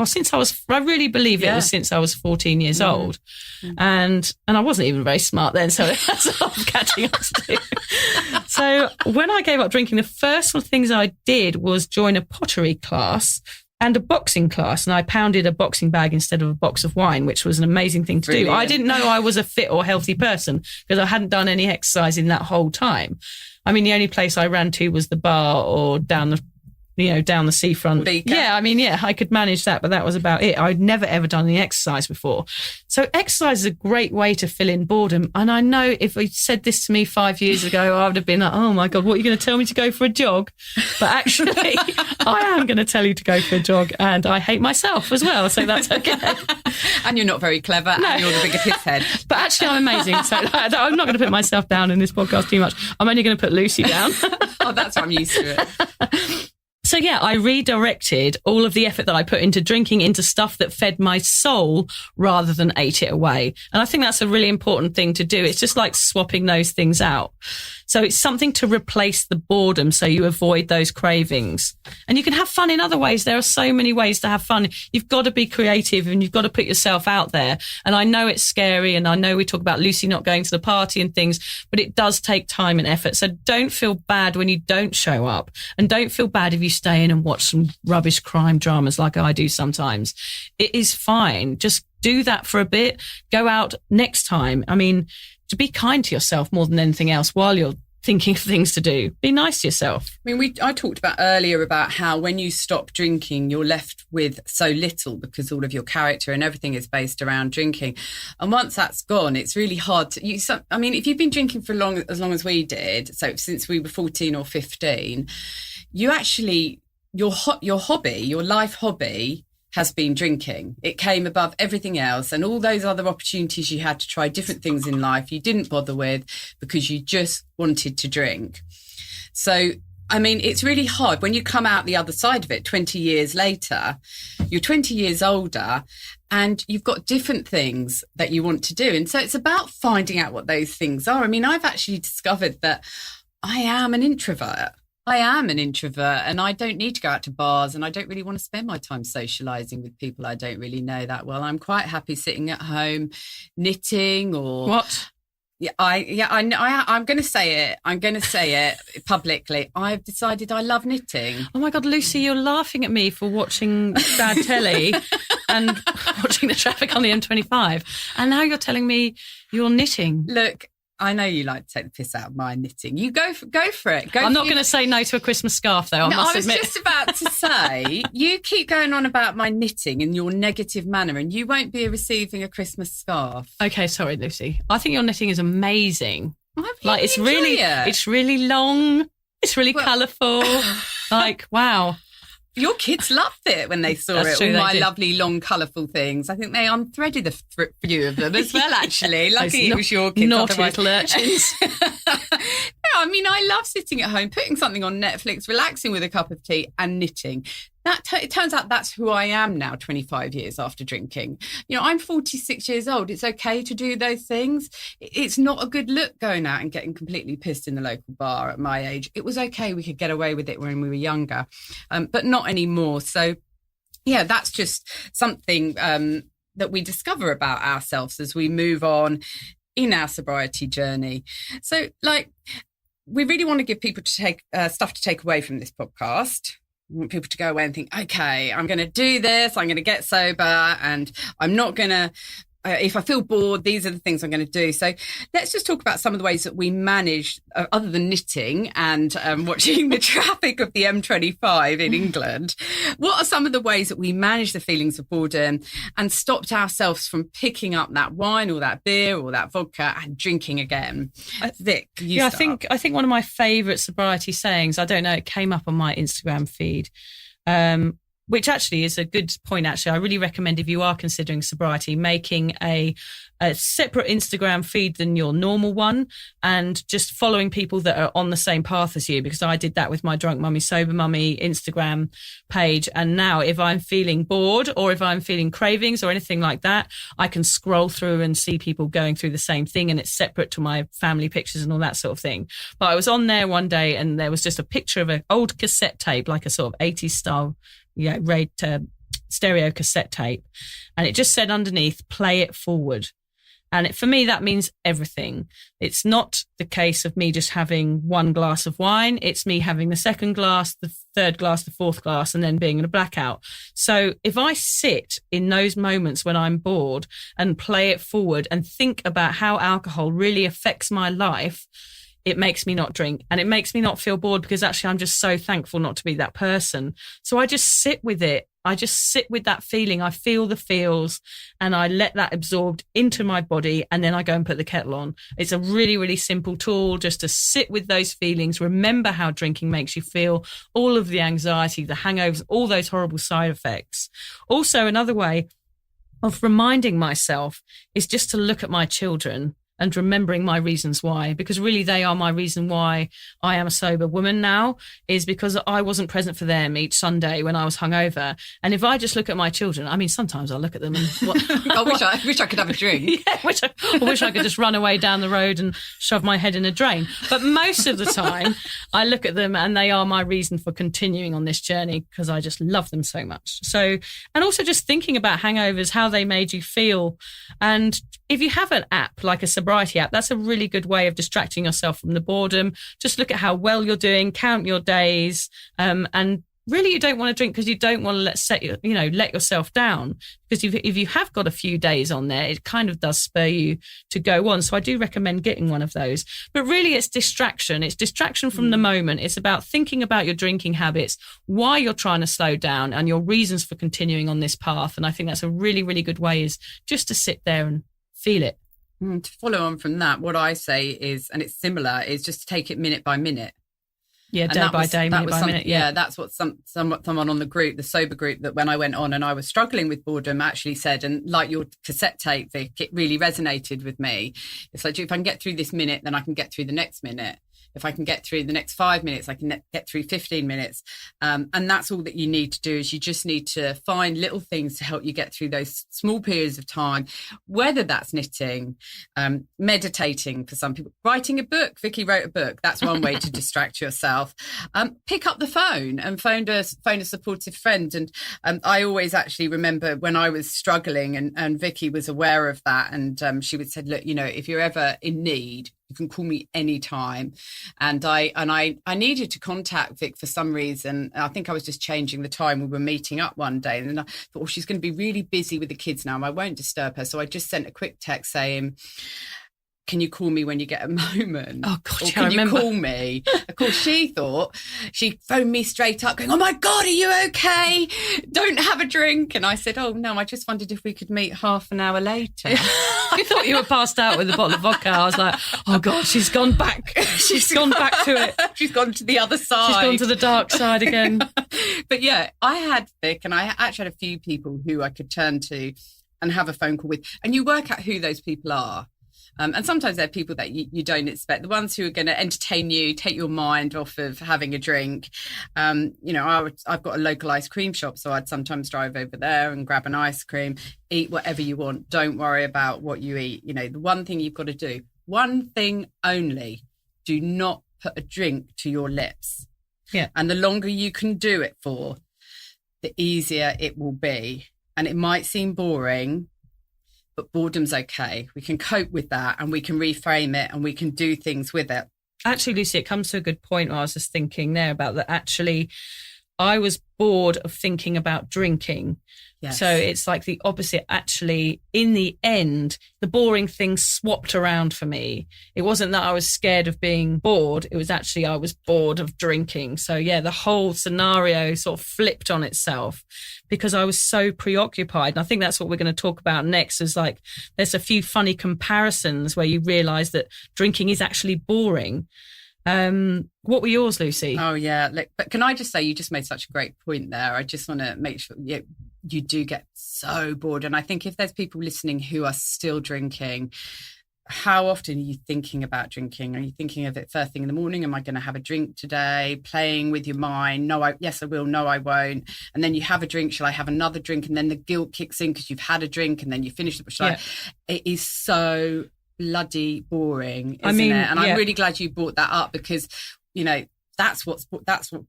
since I really believe it was since I was 14 years old, and I wasn't even very smart then, so that's what I'm catching up to. So when I gave up drinking, the first sort of things I did was join a pottery class and a boxing class, and I pounded a boxing bag instead of a box of wine, which was an amazing thing to do. I didn't know I was a fit or healthy person because I hadn't done any exercise in that whole time. I mean, the only place I ran to was the bar or down the down the seafront. Beaker. Yeah, I mean, I could manage that, but that was about it. I'd never ever done any exercise before. So exercise is a great way to fill in boredom. And I know if you said this to me 5 years ago, I would have been like, oh my God, what are you going to tell me to go for a jog? But actually, I am going to tell you to go for a jog, and I hate myself as well. So that's okay. And you're not very clever, and you're the bigger piss head. But actually, I'm amazing. So I'm not going to put myself down in this podcast too much. I'm only going to put Lucy down. Oh, that's why I'm used to it. So I redirected all of the effort that I put into drinking into stuff that fed my soul rather than ate it away. And I think that's a really important thing to do. It's just like swapping those things out. So it's something to replace the boredom so you avoid those cravings. And you can have fun in other ways. There are so many ways to have fun. You've got to be creative and you've got to put yourself out there. And I know it's scary, and I know we talk about Lucy not going to the party and things, but it does take time and effort. So don't feel bad when you don't show up, and don't feel bad if you stay in and watch some rubbish crime dramas like I do sometimes. It is fine. Just do that for a bit. Go out next time. I mean, to be kind to yourself more than anything else while you're thinking of things to do. Be nice to yourself. I mean, I talked about earlier about how when you stop drinking, you're left with so little because all of your character and everything is based around drinking. And once that's gone, it's really hard to... if you've been drinking for as long as we did, so since we were 14 or 15, you actually... Your hobby, your life hobby has been drinking. It came above everything else, and all those other opportunities you had to try different things in life you didn't bother with because you just wanted to drink. So, I mean, it's really hard when you come out the other side of it 20 years later. You're 20 years older and you've got different things that you want to do. And so it's about finding out what those things are. I mean, I've actually discovered that I am an introvert. And I don't need to go out to bars, and I don't really want to spend my time socialising with people I don't really know that well. I'm quite happy sitting at home knitting or... What? I'm going to say it. I'm going to say it publicly. I've decided I love knitting. Oh my God, Lucy, you're laughing at me for watching bad telly and watching the traffic on the M25. And now you're telling me you're knitting. Look, I know you like to take the piss out of my knitting. You go for it. I'm not going to say no to a Christmas scarf, though. I was just about to say, you keep going on about my knitting in your negative manner, and you won't be receiving a Christmas scarf. Okay, sorry, Lucy. I think your knitting is amazing. It's really long. It's really colourful. Wow. Your kids loved it when they saw That's true, all my did. lovely, long, colourful things. I think they unthreaded a few of them as well, actually. Lucky it was your kids. Naughty little urchins. No, I mean, I love sitting at home, putting something on Netflix, relaxing with a cup of tea and knitting. It turns out that's who I am now, 25 years after drinking. I'm 46 years old. It's okay to do those things. It's not a good look going out and getting completely pissed in the local bar at my age. It was okay. We could get away with it when we were younger, but not anymore. So, yeah, that's just something that we discover about ourselves as we move on in our sobriety journey. So, we really want to give people to take stuff to take away from this podcast. We want people to go away and think, okay, I'm going to do this. I'm going to get sober, and I'm not going to, if I feel bored, these are the things I'm going to do. So let's just talk about some of the ways that we manage, other than knitting and watching the traffic of the M25 in England. What are some of the ways that we manage the feelings of boredom and stopped ourselves from picking up that wine or that beer or that vodka and drinking again? Vic, you start. I think one of my favourite sobriety sayings, I don't know, it came up on my Instagram feed, which actually is a good point, actually. I really recommend, if you are considering sobriety, making a separate Instagram feed than your normal one, and just following people that are on the same path as you, because I did that with my Drunk Mummy, Sober Mummy Instagram page. And now if I'm feeling bored or if I'm feeling cravings or anything like that, I can scroll through and see people going through the same thing, and it's separate to my family pictures and all that sort of thing. But I was on there one day and there was just a picture of an old cassette tape, like a sort of 80s style stereo cassette tape, and it just said underneath, play it forward. And for me, that means everything. It's not the case of me just having one glass of wine. It's me having the second glass, the third glass, the fourth glass, and then being in a blackout. So if I sit in those moments when I'm bored and play it forward and think about how alcohol really affects my life, it makes me not drink, and it makes me not feel bored because actually I'm just so thankful not to be that person. So I just sit with it. I just sit with that feeling. I feel the feels and I let that absorb into my body, and then I go and put the kettle on. It's a really, really simple tool just to sit with those feelings. Remember how drinking makes you feel, all of the anxiety, the hangovers, all those horrible side effects. Also, another way of reminding myself is just to look at my children and remembering my reasons why, because really they are my reason why I am a sober woman now, is because I wasn't present for them each Sunday when I was hungover. And if I just look at my children, I mean, sometimes I look at them and I wish I could have a drink. I wish I could just run away down the road and shove my head in a drain. But most of the time I look at them and they are my reason for continuing on this journey, because I just love them so much. So, and also just thinking about hangovers, how they made you feel. And if you have an app like a sobriety app, that's a really good way of distracting yourself from the boredom. Just look at how well you're doing, count your days, and really you don't want to drink because you don't want to let yourself down. Because if you have got a few days on there, it kind of does spur you to go on. So I do recommend getting one of those. But really it's distraction. It's distraction from the moment. It's about thinking about your drinking habits, why you're trying to slow down, and your reasons for continuing on this path. And I think that's a really, really good way, is just to sit there and feel it. To follow on from that, what I say is, and it's similar, is just to take it minute by minute. Yeah, day by day, minute by minute. Yeah, that's what someone on the group, the sober group, that when I went on and I was struggling with boredom, actually said, and like your cassette tape, Vic, it really resonated with me. It's like, if I can get through this minute, then I can get through the next minute. If I can get through the next 5 minutes, I can get through 15 minutes. And that's all that you need to do, is you just need to find little things to help you get through those small periods of time, whether that's knitting, meditating for some people, writing a book. Vicky wrote a book. That's one way to distract yourself. Pick up the phone and phone a supportive friend. And I always actually remember when I was struggling, and Vicky was aware of that. And she would say, look, if you're ever in need, you can call me anytime. And I needed to contact Vic for some reason. I think I was just changing the time we were meeting up one day. And then I thought, she's going to be really busy with the kids now. I won't disturb her. So I just sent a quick text saying, can you call me when you get a moment? Oh, God, or can you call me? Of course, she phoned me straight up going, oh my God, are you okay? Don't have a drink. And I said, oh no, I just wondered if we could meet half an hour later. I thought you were passed out with a bottle of vodka. I was like, oh God, she's gone back. She's gone back to it. She's gone to the other side. She's gone to the dark side again. But yeah, I had Vic, and I actually had a few people who I could turn to and have a phone call with. And you work out who those people are. And sometimes they're people that you don't expect, the ones who are going to entertain you, take your mind off of having a drink. I've got a local ice cream shop, so I'd sometimes drive over there and grab an ice cream, eat whatever you want. Don't worry about what you eat. The one thing you've got to do, one thing only, do not put a drink to your lips. Yeah. And the longer you can do it for, the easier it will be. And it might seem boring, but boredom's okay. We can cope with that, and we can reframe it, and we can do things with it. Actually, Lucy, it comes to a good point. I was just thinking there about that. Actually, I was bored of thinking about drinking. Yes. So it's like the opposite. Actually, in the end, the boring thing swapped around for me. It wasn't that I was scared of being bored. It was actually I was bored of drinking. So yeah, the whole scenario sort of flipped on itself because I was so preoccupied. And I think that's what we're going to talk about next, is like there's a few funny comparisons where you realise that drinking is actually boring. What were yours, Lucy? Oh yeah, but can I just say, you just made such a great point there. I just want to make sure you do get so bored. And I think if there's people listening who are still drinking, how often are you thinking about drinking? Are you thinking of it first thing in the morning? Am I going to have a drink today? Playing with your mind. Yes, I will. No, I won't. And then you have a drink. Shall I have another drink? And then the guilt kicks in because you've had a drink, and then you finish it. It is so bloody boring, isn't it? And I'm really glad you brought that up, because that's what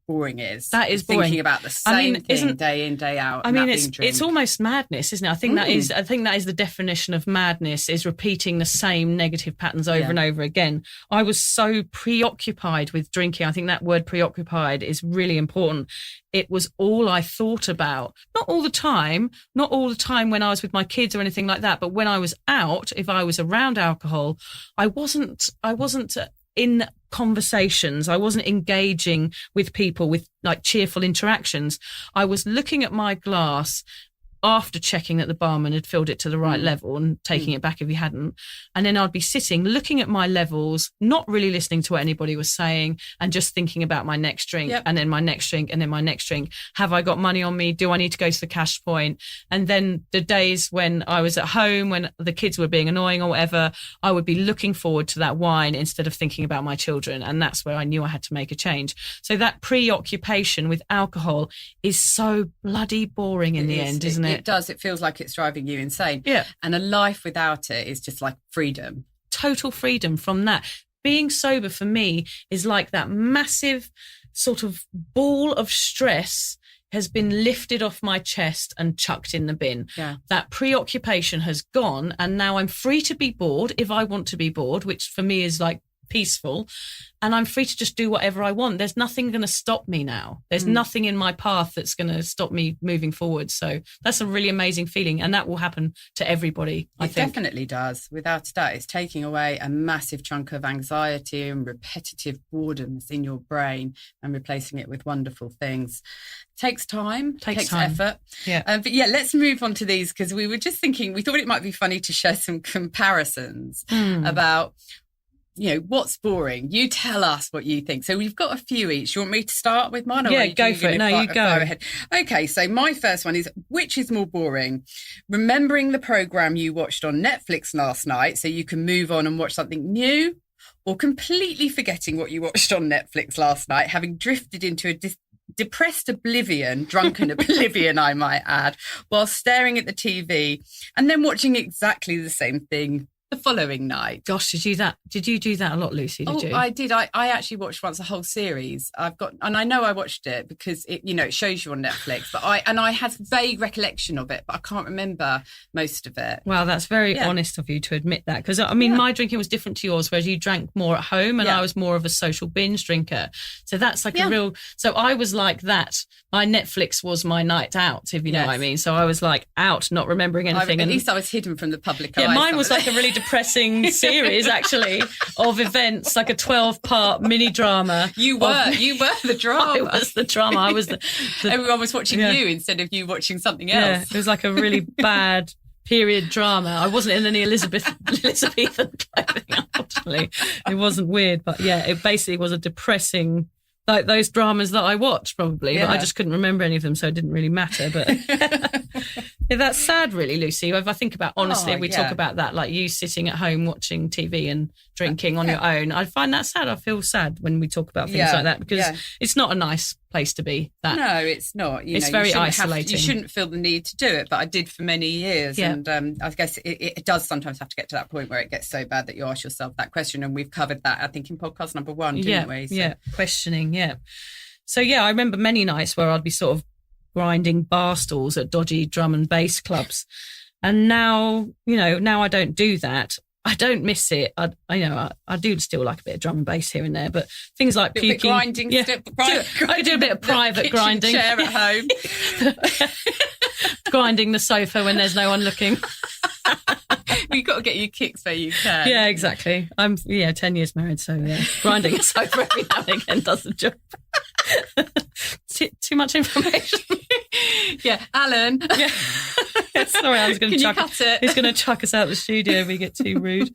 boring is. That is boring. Thinking about the same thing day in, day out. It's almost madness, isn't it? I think that is the definition of madness, is repeating the same negative patterns over and over again. I was so preoccupied with drinking. I think that word preoccupied is really important. It was all I thought about. Not all the time when I was with my kids or anything like that, but when I was out, if I was around alcohol, I wasn't in conversations. I wasn't engaging with people with like cheerful interactions. I was looking at my glass after checking that the barman had filled it to the right level and taking it back if he hadn't. And then I'd be sitting, looking at my levels, not really listening to what anybody was saying, and just thinking about my next drink, and then my next drink, and then my next drink. Have I got money on me? Do I need to go to the cash point? And then the days when I was at home, when the kids were being annoying or whatever, I would be looking forward to that wine instead of thinking about my children. And that's where I knew I had to make a change. So that preoccupation with alcohol is so bloody boring in the end, isn't it? It does. It feels like it's driving you insane. Yeah. And a life without it is just like freedom. Total freedom from that. Being sober for me is like that massive sort of ball of stress has been lifted off my chest and chucked in the bin. Yeah. That preoccupation has gone, and now I'm free to be bored if I want to be bored, which for me is like peaceful, and I'm free to just do whatever I want. There's nothing going to stop me now. There's nothing in my path that's going to stop me moving forward. So that's a really amazing feeling, and that will happen to everybody, I think. It definitely does. Without a doubt, it's taking away a massive chunk of anxiety and repetitive boredom that's in your brain and replacing it with wonderful things. Takes time, takes time. effort. Yeah. But yeah, let's move on to these, because we were just thinking, we thought it might be funny to share some comparisons about, you know, what's boring. You tell us what you think. So we've got a few each. You want me to start with mine? Or Yeah, go for it. No, you go. Ahead? Okay, so my first one is, which is more boring? Remembering the programme you watched on Netflix last night so you can move on and watch something new, or completely forgetting what you watched on Netflix last night, having drifted into a depressed oblivion, drunken oblivion, I might add, while staring at the TV and then watching exactly the same thing the following night. Gosh, did you do that a lot, Lucy? Did you? I did. I actually watched once a whole series. And I know I watched it because it shows you on Netflix, but I had vague recollection of it, but I can't remember most of it. Well, that's very honest of you to admit that, because I mean, my drinking was different to yours, whereas you drank more at home and I was more of a social binge drinker. So that's like a real, so I was like that. My Netflix was my night out, if you know what I mean. So I was like out, not remembering anything. At least I was hidden from the public eye. Yeah, mine was like a really depressing series, actually, of events, like a 12-part mini drama. You were the drama. I was the drama. I was the everyone was watching you instead of you watching something else. Yeah, it was like a really bad period drama. I wasn't in any Elizabethan clothing, unfortunately. It wasn't weird, but yeah, it basically was a depressing, like those dramas that I watched, probably, but I just couldn't remember any of them, so it didn't really matter. But yeah, that's sad, really, Lucy. If I think about, honestly, we talk about that, like you sitting at home watching TV and drinking on your own, I find that sad. I feel sad when we talk about things like that, because it's not a nice place to be. No, it's not. It's very isolating. You shouldn't feel the need to do it, but I did for many years. Yeah. And I guess it does sometimes have to get to that point where it gets so bad that you ask yourself that question. And we've covered that, I think, in podcast number 1, didn't we? So. Yeah, questioning, So, I remember many nights where I'd be sort of grinding bar stools at dodgy drum and bass clubs. And now, now I don't do that. I don't miss it. I do still like a bit of drum and bass here and there, but things like puking. Grinding. I do a bit of private grinding. Chair at home. Grinding the sofa when there's no one looking. You've got to get your kicks where you can. Yeah, exactly. I'm 10 years married, so grinding a sofa every now and again does the job. Too much information. Alan. Sorry, I was going to chuck it. He's going to chuck us out of the studio if we get too rude.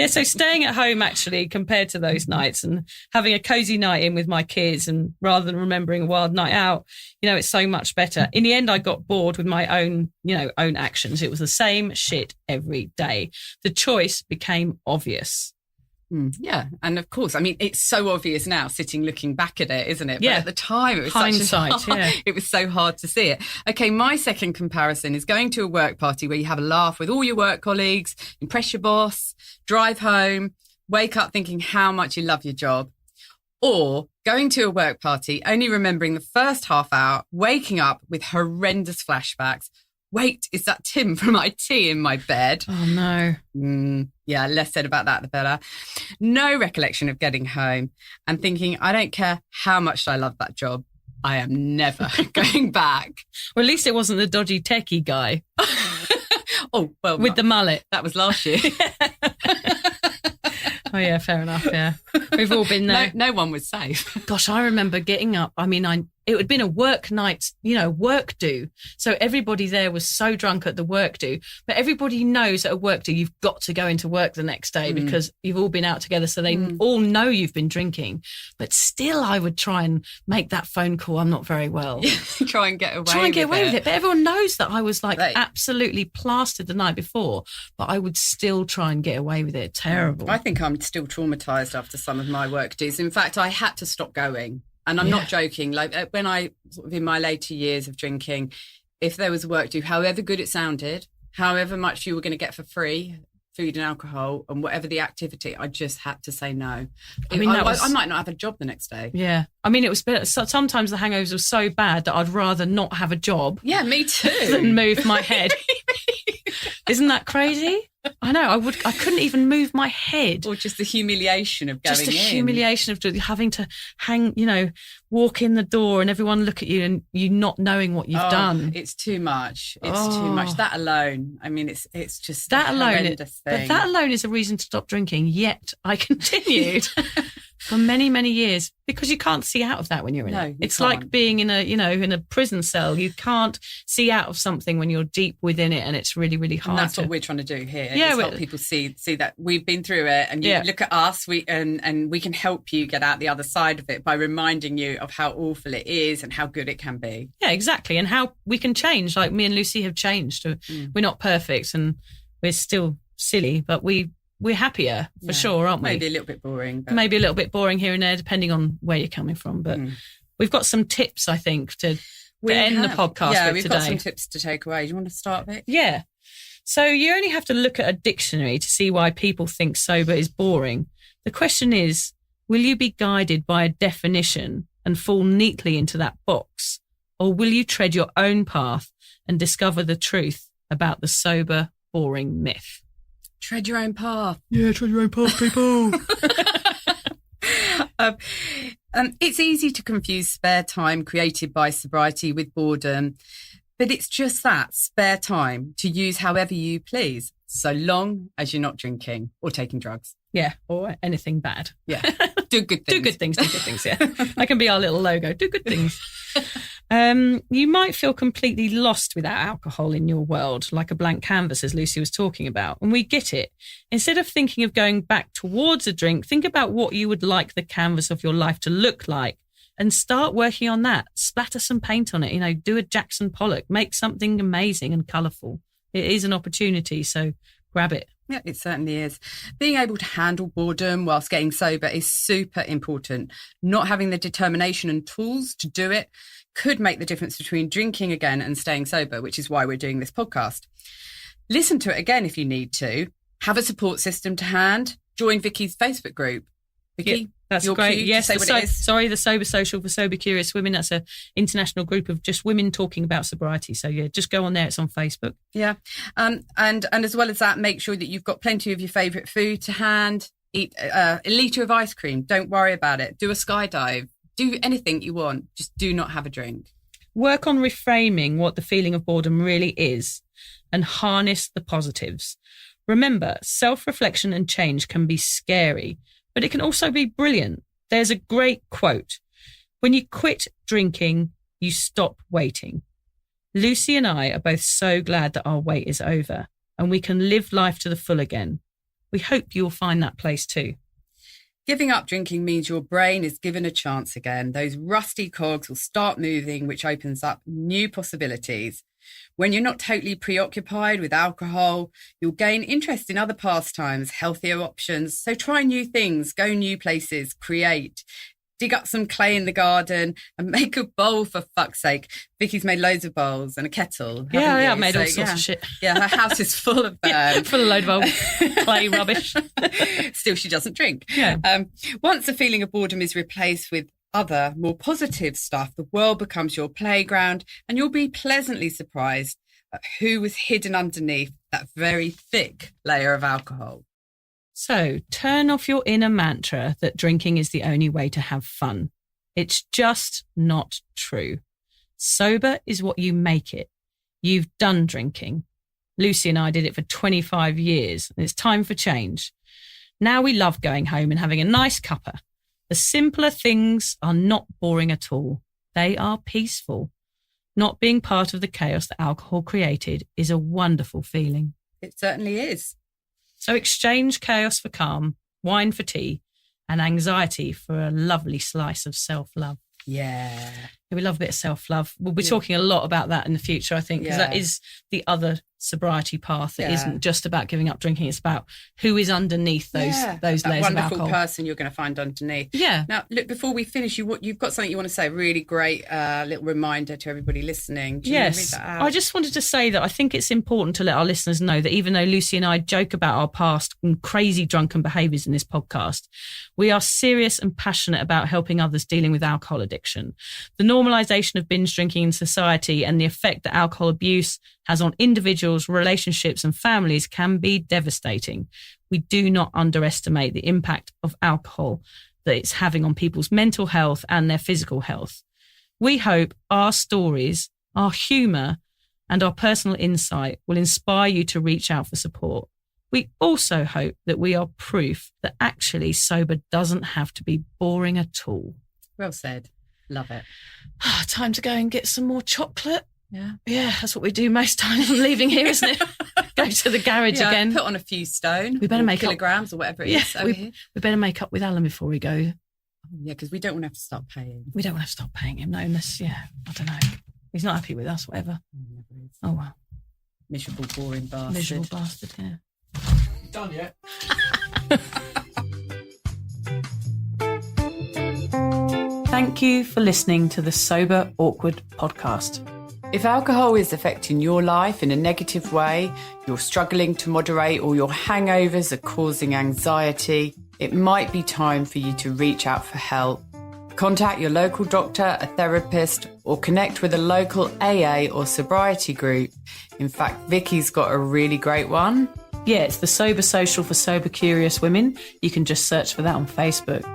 So staying at home, actually, compared to those nights and having a cozy night in with my kids, and rather than remembering a wild night out, it's so much better. In the end, I got bored with my own actions. It was the same shit every day. The choice became obvious. Yeah, and of course, I mean, it's so obvious now, looking back at it, isn't it? But at the time, it was hindsight. It was so hard to see it. Okay, my second comparison is going to a work party where you have a laugh with all your work colleagues, impress your boss, drive home, wake up thinking how much you love your job, or going to a work party, only remembering the first half hour, waking up with horrendous flashbacks. Wait, is that Tim from IT in my bed? Oh, no. Yeah, less said about that, the better. No recollection of getting home and thinking, I don't care how much I love that job. I am never going back. Well, at least it wasn't the dodgy techie guy. Oh, well. With the mullet. That was last year. Oh, yeah, fair enough, yeah. We've all been there. No one was safe. Gosh, I remember getting up. I mean, it had been a work night, work do. So everybody there was so drunk at the work do. But everybody knows at a work do, you've got to go into work the next day because you've all been out together. So they all know you've been drinking. But still, I would try and make that phone call. I'm not very well. Try and get away with it. But everyone knows that I was absolutely plastered the night before. But I would still try and get away with it. Terrible. I think I'm still traumatised after some of my work dues. In fact, I had to stop going. And I'm not joking. Like when I sort of in my later years of drinking, if there was a work do, however good it sounded, however much you were going to get for free, food and alcohol, and whatever the activity, I just had to say no. I mean, I might not have a job the next day. Yeah. I mean, it was sometimes the hangovers were so bad that I'd rather not have a job. Yeah, me too. Than move my head. Isn't that crazy? I know. I couldn't even move my head. Or just the humiliation of going in. Just the humiliation of having to walk in the door and everyone look at you and you not knowing what you've done. It's too much. It's too much. That alone. I mean, it's just that alone. Horrendous thing. But that alone is a reason to stop drinking. Yet I continued for many, many years because you can't see out of that when you're in it. It's like being in a prison cell. You can't see out of something when you're deep within it, and it's really, really hard. And that's what we're trying to do here. Yeah, help people see that we've been through it, and you look at us. And we can help you get out the other side of it by reminding you of how awful it is and how good it can be. Yeah, exactly, and how we can change. Like me and Lucy have changed. We're not perfect, and we're still silly, but we're happier for sure, aren't we? Maybe a little bit boring. But... Maybe a little bit boring here and there, depending on where you're coming from. But we've got some tips, I think, to end the podcast with today. We've got some tips to take away. Do you want to start, Vic? Yeah. So you only have to look at a dictionary to see why people think sober is boring. The question is, will you be guided by a definition and fall neatly into that box? Or will you tread your own path and discover the truth about the sober, boring myth? Tread your own path. Yeah, tread your own path, people. It's easy to confuse spare time created by sobriety with boredom, but it's just that, spare time to use however you please, so long as you're not drinking or taking drugs. Yeah, or anything bad. Yeah, do good things. Do good things, yeah. That can be our little logo, do good things. You might feel completely lost without alcohol in your world, like a blank canvas, as Lucy was talking about, and we get it. Instead of thinking of going back towards a drink, think about what you would like the canvas of your life to look like and start working on that. Splatter some paint on it, do a Jackson Pollock, make something amazing and colourful. It is an opportunity, so grab it. Yeah, it certainly is. Being able to handle boredom whilst getting sober is super important. Not having the determination and tools to do it could make the difference between drinking again and staying sober, which is why we're doing this podcast. Listen to it again if you need to. Have a support system to hand. Join Vicky's Facebook group. Vicky, yeah, that's great. Yes, the Sober Social for Sober Curious Women. That's an international group of just women talking about sobriety. So yeah, just go on there. It's on Facebook. Yeah, and as well as that, make sure that you've got plenty of your favourite food to hand. Eat a litre of ice cream. Don't worry about it. Do a skydive. Do anything you want. Just do not have a drink. Work on reframing what the feeling of boredom really is and harness the positives. Remember, self-reflection and change can be scary, but it can also be brilliant. There's a great quote. When you quit drinking, you stop waiting. Lucy and I are both so glad that our wait is over and we can live life to the full again. We hope you'll find that place too. Giving up drinking means your brain is given a chance again. Those rusty cogs will start moving, which opens up new possibilities. When you're not totally preoccupied with alcohol, you'll gain interest in other pastimes, healthier options. So try new things, go new places, create. Dig up some clay in the garden and make a bowl, for fuck's sake. Vicky's made loads of bowls and a kettle. Yeah, I've made all sorts of shit. Yeah, her house is full of them. Full of load of old clay rubbish. Still, she doesn't drink. Yeah. Once the feeling of boredom is replaced with other, more positive stuff, the world becomes your playground and you'll be pleasantly surprised at who was hidden underneath that very thick layer of alcohol. So turn off your inner mantra that drinking is the only way to have fun. It's just not true. Sober is what you make it. You've done drinking. Lucy and I did it for 25 years and it's time for change. Now we love going home and having a nice cuppa. The simpler things are not boring at all. They are peaceful. Not being part of the chaos that alcohol created is a wonderful feeling. It certainly is. So exchange chaos for calm, wine for tea, and anxiety for a lovely slice of self-love. Yeah. We love a bit of self-love. We'll be talking a lot about that in the future, I think, because that is the other sobriety path. It isn't just about giving up drinking. It's about who is underneath those layers of alcohol. Wonderful person you're going to find underneath. Yeah. Now, look, before we finish, you've got something you want to say, really great little reminder to everybody listening. Do you want to read that out? I just wanted to say that I think it's important to let our listeners know that even though Lucy and I joke about our past and crazy drunken behaviours in this podcast, we are serious and passionate about helping others dealing with alcohol addiction. The normalisation of binge drinking in society and the effect that alcohol abuse has on individuals, relationships and families can be devastating. We do not underestimate the impact of alcohol that it's having on people's mental health and their physical health. We hope our stories, our humour and our personal insight will inspire you to reach out for support. We also hope that we are proof that actually sober doesn't have to be boring at all. Well said. Love it. Time to go and get some more chocolate. Yeah, that's what we do most times I'm leaving here, isn't it? Go to the garage again. Put on a few stone. We better make kilograms or whatever it is. We better make up with Alan before we go. Yeah, because we don't want to have to stop paying. We don't want to have to stop paying him, no, unless, I don't know. He's not happy with us, whatever. Oh, well. Miserable, boring bastard. Miserable bastard, yeah. Done yet? Thank you for listening to the Sober Awkward podcast. If alcohol is affecting your life in a negative way, you're struggling to moderate, or your hangovers are causing anxiety, it might be time for you to reach out for help. Contact your local doctor, a therapist, or connect with a local AA or sobriety group. In fact, Vicky's got a really great one. Yeah, it's the Sober Social for Sober Curious Women. You can just search for that on Facebook.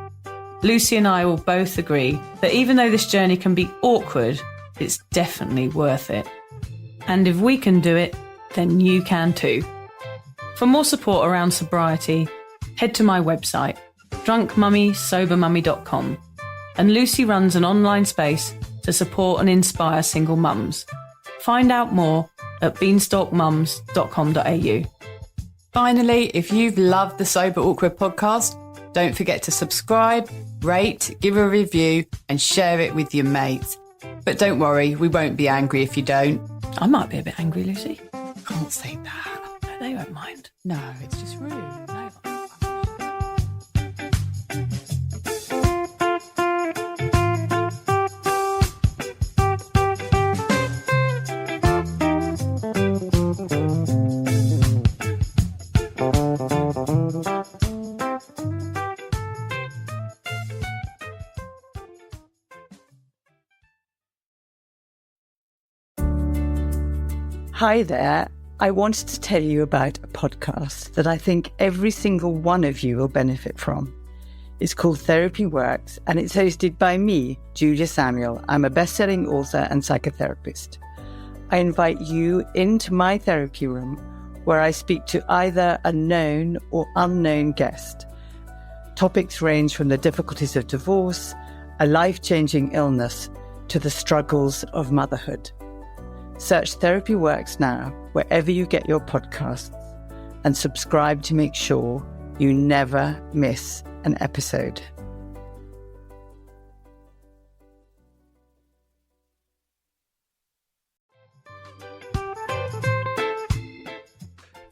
Lucy and I will both agree that even though this journey can be awkward, it's definitely worth it. And if we can do it, then you can too. For more support around sobriety, head to my website, drunkmummysobermummy.com. And Lucy runs an online space to support and inspire single mums. Find out more at beanstalkmums.com.au. Finally, if you've loved the Sober Awkward podcast, don't forget to subscribe, rate, give a review and share it with your mates. But don't worry, we won't be angry if you don't. I might be a bit angry, Lucy. Can't say that. They won't mind. No, it's just rude. No. Hi there. I wanted to tell you about a podcast that I think every single one of you will benefit from. It's called Therapy Works, and it's hosted by me, Julia Samuel. I'm a best-selling author and psychotherapist. I invite you into my therapy room where I speak to either a known or unknown guest. Topics range from the difficulties of divorce, a life-changing illness, to the struggles of motherhood. Search Therapy Works now, wherever you get your podcasts, and subscribe to make sure you never miss an episode.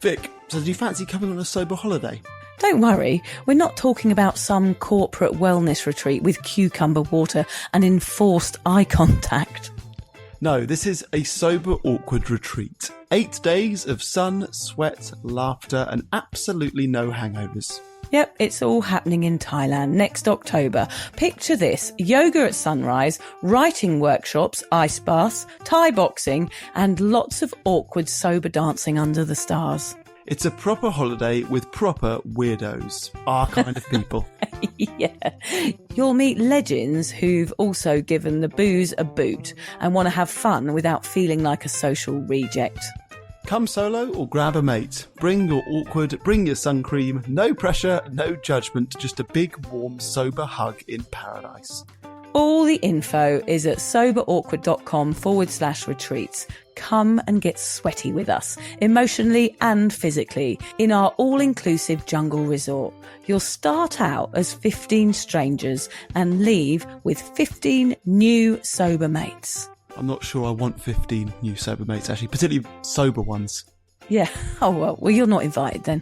Vic, so do you fancy coming on a sober holiday? Don't worry, we're not talking about some corporate wellness retreat with cucumber water and enforced eye contact. No, this is a sober awkward retreat. 8 days of sun, sweat, laughter and absolutely no hangovers. Yep, it's all happening in Thailand next October. Picture this: yoga at sunrise, writing workshops, ice baths, Thai boxing and lots of awkward sober dancing under the stars. It's a proper holiday with proper weirdos, our kind of people. Yeah. You'll meet legends who've also given the booze a boot and want to have fun without feeling like a social reject. Come solo or grab a mate. Bring your awkward, bring your sun cream. No pressure, no judgment, just a big, warm, sober hug in paradise. All the info is at soberawkward.com/retreats. Come and get sweaty with us, emotionally and physically, in our all-inclusive jungle resort. You'll start out as 15 strangers and leave with 15 new sober mates. I'm not sure I want 15 new sober mates, actually, particularly sober ones. Yeah. Oh, well, you're not invited then.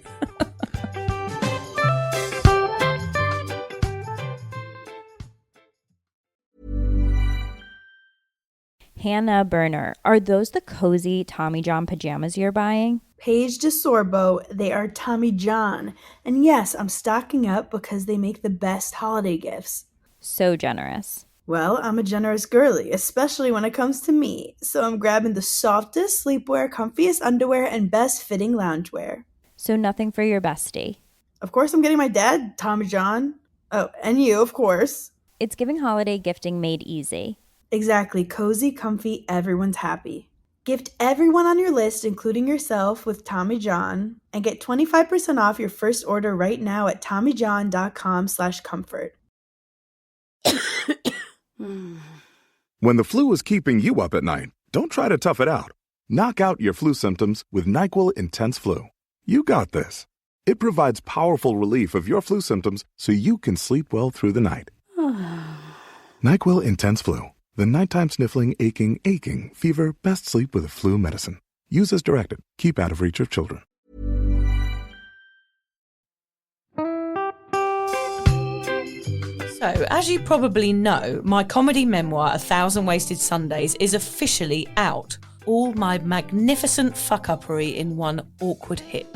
Hannah Burner, are those the cozy Tommy John pajamas you're buying? Paige DeSorbo, they are Tommy John. And yes, I'm stocking up because they make the best holiday gifts. So generous. Well, I'm a generous girly, especially when it comes to me. So I'm grabbing the softest sleepwear, comfiest underwear, and best fitting loungewear. So nothing for your bestie. Of course, I'm getting my dad, Tommy John. Oh, and you, of course. It's giving holiday gifting made easy. Exactly. Cozy, comfy, everyone's happy. Gift everyone on your list, including yourself, with Tommy John, and get 25% off your first order right now at TommyJohn.com/comfort. When the flu is keeping you up at night, don't try to tough it out. Knock out your flu symptoms with NyQuil Intense Flu. You got this. It provides powerful relief of your flu symptoms so you can sleep well through the night. NyQuil Intense Flu. The nighttime sniffling, aching, fever, best sleep with a flu medicine. Use as directed. Keep out of reach of children. So, as you probably know, my comedy memoir, 1,000 Wasted Sundays, is officially out. All my magnificent fuck-uppery in one awkward hit.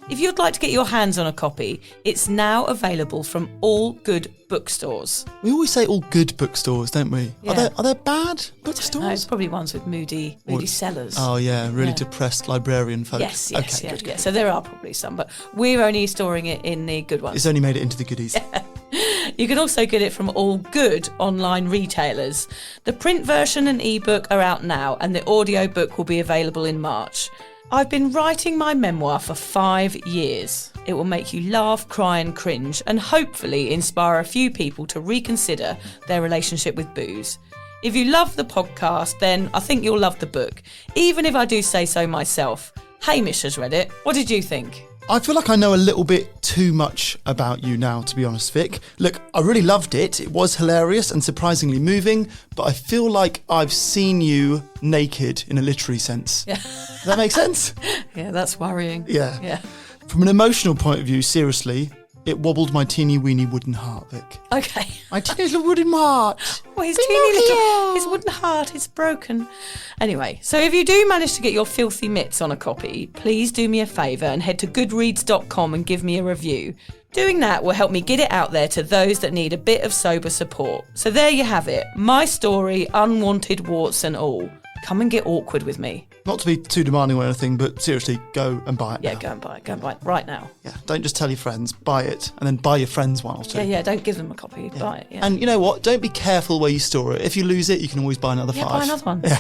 If you'd like to get your hands on a copy, it's now available from all good bookstores. We always say all good bookstores, don't we? Yeah. Are there bad bookstores? No, it's probably ones with moody sellers. Oh yeah, really depressed librarian folk. Yes, okay, yeah, good. yeah. So there are probably some, but we're only storing it in the good ones. It's only made it into the goodies. You can also get it from all good online retailers. The print version and ebook are out now, and the audiobook will be available in March. I've been writing my memoir for 5 years. It will make you laugh, cry and cringe, and hopefully inspire a few people to reconsider their relationship with booze. If you love the podcast, then I think you'll love the book, even if I do say so myself. Hamish has read it. What did you think? I feel like I know a little bit too much about you now, to be honest, Vic. Look, I really loved it. It was hilarious and surprisingly moving, but I feel like I've seen you naked in a literary sense. Yeah. Does that make sense? Yeah, that's worrying. Yeah. From an emotional point of view, seriously, it wobbled my teeny weeny wooden heart, Vic. Okay. My teeny little wooden heart. Well, his wooden heart is broken. Anyway, so if you do manage to get your filthy mitts on a copy, please do me a favour and head to goodreads.com and give me a review. Doing that will help me get it out there to those that need a bit of sober support. So there you have it. My story, unwanted warts and all. Come and get awkward with me. Not to be too demanding or anything, but seriously, go and buy it now. Yeah, go and buy it right now. Yeah, don't just tell your friends, buy it, and then buy your friends one or two. Yeah, don't give them a copy, buy it. Yeah. And you know what? Don't be careful where you store it. If you lose it, you can always buy another 5. Yeah, buy another one. Yeah.